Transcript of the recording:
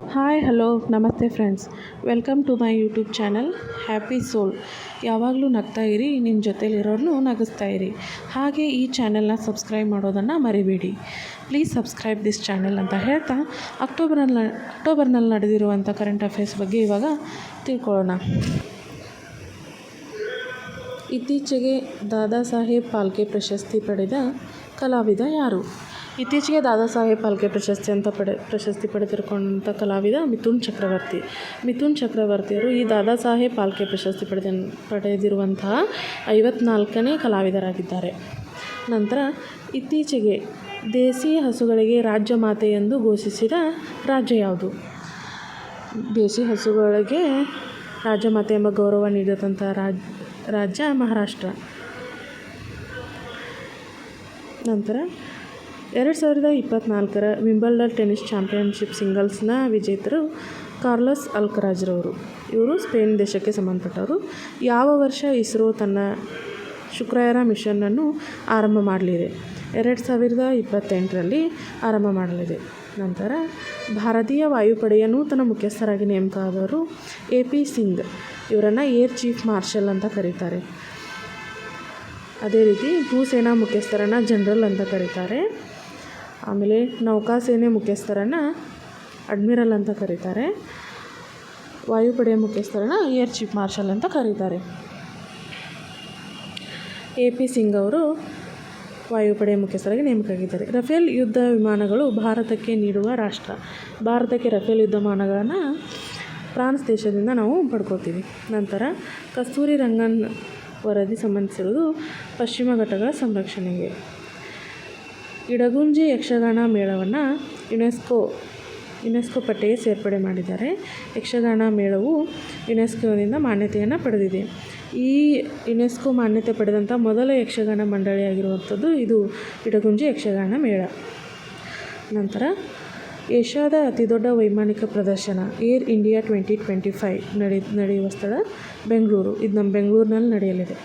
Hi hello ನಮಸ್ತೆ friends, welcome to my YouTube channel happy soul. ಯಾವಾಗಲೂ ನಗ್ತಾ ಇರಿ, ನಿಮ್ಮ ಜೊತೆಲಿರೋರನ್ನು ನಗಿಸ್ತಾ ಇರಿ. ಹಾಗೆ ಈ ಚಾನೆಲ್ನ ಸಬ್ಸ್ಕ್ರೈಬ್ ಮಾಡೋದನ್ನು ಮರಿಬೇಡಿ. ಪ್ಲೀಸ್ ಸಬ್ಸ್ಕ್ರೈಬ್ ದಿಸ್ ಚಾನೆಲ್ ಅಂತ ಹೇಳ್ತಾ ಅಕ್ಟೋಬರ್ನಲ್ಲಿ ನಡೆದಿರುವಂಥ ಕರೆಂಟ್ ಅಫೇರ್ಸ್ ಬಗ್ಗೆ ಇವಾಗ ತಿಳ್ಕೊಳ್ಳೋಣ. ಇತ್ತೀಚೆಗೆ ದಾದಾ ಸಾಹೇಬ್ ಫಾಲ್ಕೆ ಪ್ರಶಸ್ತಿ ಪಡೆದ ಕಲಾವಿದ ಯಾರು? ಇತ್ತೀಚೆಗೆ ದಾದಾ ಸಾಹೇಬ್ ಫಾಲ್ಕೆ ಪ್ರಶಸ್ತಿ ಪಡೆದಿರುವಂಥ ಕಲಾವಿದ ಮಿಥುನ್ ಚಕ್ರವರ್ತಿ. ಮಿಥುನ್ ಚಕ್ರವರ್ತಿಯವರು ಈ ದಾದಾ ಸಾಹೇಬ್ ಫಾಲ್ಕೆ ಪ್ರಶಸ್ತಿ ಪಡೆದಿರುವಂತಹ 54ನೇ ಕಲಾವಿದರಾಗಿದ್ದಾರೆ. ನಂತರ ಇತ್ತೀಚೆಗೆ ದೇಸಿ ಹಸುಗಳಿಗೆ ರಾಜ್ಯ ಮಾತೆ ಎಂದು ಘೋಷಿಸಿದ ರಾಜ್ಯ ಯಾವುದು? ದೇಸಿ ಹಸುಗಳಿಗೆ ರಾಜ್ಯಮಾತೆ ಎಂಬ ಗೌರವ ನೀಡಿದಂಥ ರಾಜ್ಯ ಮಹಾರಾಷ್ಟ್ರ. ನಂತರ 2024ರ ವಿಂಬಲ್ಡನ್ ಟೆನ್ನಿಸ್ ಚಾಂಪಿಯನ್ಶಿಪ್ ಸಿಂಗಲ್ಸ್ನ ವಿಜೇತರು ಕಾರ್ಲೋಸ್ ಅಲ್ಕರಾಜ್ರವರು. ಇವರು ಸ್ಪೇನ್ ದೇಶಕ್ಕೆ ಸಂಬಂಧಪಟ್ಟವರು. ಯಾವ ವರ್ಷ ಇಸ್ರೋ ತನ್ನ ಶುಕ್ರಯಾನ ಮಿಷನ್ನನ್ನು ಆರಂಭ ಮಾಡಲಿದೆ? 2028ರಲ್ಲಿ ಆರಂಭ ಮಾಡಲಿದೆ. ನಂತರ ಭಾರತೀಯ ವಾಯುಪಡೆಯ ನೂತನ ಮುಖ್ಯಸ್ಥರಾಗಿ ನೇಮಕ ಆದವರು AP ಸಿಂಗ್. ಇವರನ್ನು ಏರ್ ಚೀಫ್ ಮಾರ್ಷಲ್ ಅಂತ ಕರೀತಾರೆ. ಅದೇ ರೀತಿ ಭೂಸೇನಾ ಮುಖ್ಯಸ್ಥರನ್ನು ಜನರಲ್ ಅಂತ ಕರೀತಾರೆ. ಆಮೇಲೆ ನೌಕಾಸೇನೆ ಮುಖ್ಯಸ್ಥರನ್ನು ಅಡ್ಮಿರಲ್ ಅಂತ ಕರೀತಾರೆ. ವಾಯುಪಡೆಯ ಮುಖ್ಯಸ್ಥರನ್ನು ಏರ್ ಚೀಫ್ ಮಾರ್ಷಲ್ ಅಂತ ಕರೀತಾರೆ. AP ಸಿಂಗ್ ಅವರು ವಾಯುಪಡೆಯ ಮುಖ್ಯಸ್ಥರಾಗಿ ನೇಮಕಾಗಿದ್ದಾರೆ. ರಫೇಲ್ ಯುದ್ಧ ವಿಮಾನಗಳು ಭಾರತಕ್ಕೆ ನೀಡುವ ರಾಷ್ಟ್ರ. ಭಾರತಕ್ಕೆ ರಫೇಲ್ ಯುದ್ಧ ವಿಮಾನಗಳನ್ನು ಫ್ರಾನ್ಸ್ ದೇಶದಿಂದ ನಾವು ಪಡ್ಕೋತೀವಿ. ನಂತರ ಕಸ್ತೂರಿ ರಂಗನ್ ವರದಿ ಸಂಬಂಧಿಸಿರುವುದು ಪಶ್ಚಿಮ ಘಟ್ಟಗಳ ಸಂರಕ್ಷಣೆಗೆ. ಇಡಗುಂಜಿ ಯಕ್ಷಗಾನ ಮೇಳವನ್ನು ಯುನೆಸ್ಕೋ ಪಟ್ಟಿಗೆ ಸೇರ್ಪಡೆ ಮಾಡಿದ್ದಾರೆ. ಯಕ್ಷಗಾನ ಮೇಳವು ಯುನೆಸ್ಕೋದಿಂದ ಮಾನ್ಯತೆಯನ್ನು ಪಡೆದಿದೆ. ಈ ಯುನೆಸ್ಕೋ ಮಾನ್ಯತೆ ಪಡೆದಂಥ ಮೊದಲ ಯಕ್ಷಗಾನ ಮಂಡಳಿಯಾಗಿರುವಂಥದ್ದು ಇದು ಇಡಗುಂಜಿ ಯಕ್ಷಗಾನ ಮೇಳ. ನಂತರ ಏಷ್ಯಾದ ಅತಿದೊಡ್ಡ ವೈಮಾನಿಕ ಪ್ರದರ್ಶನ ಏರ್ ಇಂಡಿಯಾ 2025 ನಡೆಯುವ ಸ್ಥಳ ಬೆಂಗಳೂರು. ಇದು ನಮ್ಮ ಬೆಂಗಳೂರಿನಲ್ಲಿ ನಡೆಯಲಿದೆ.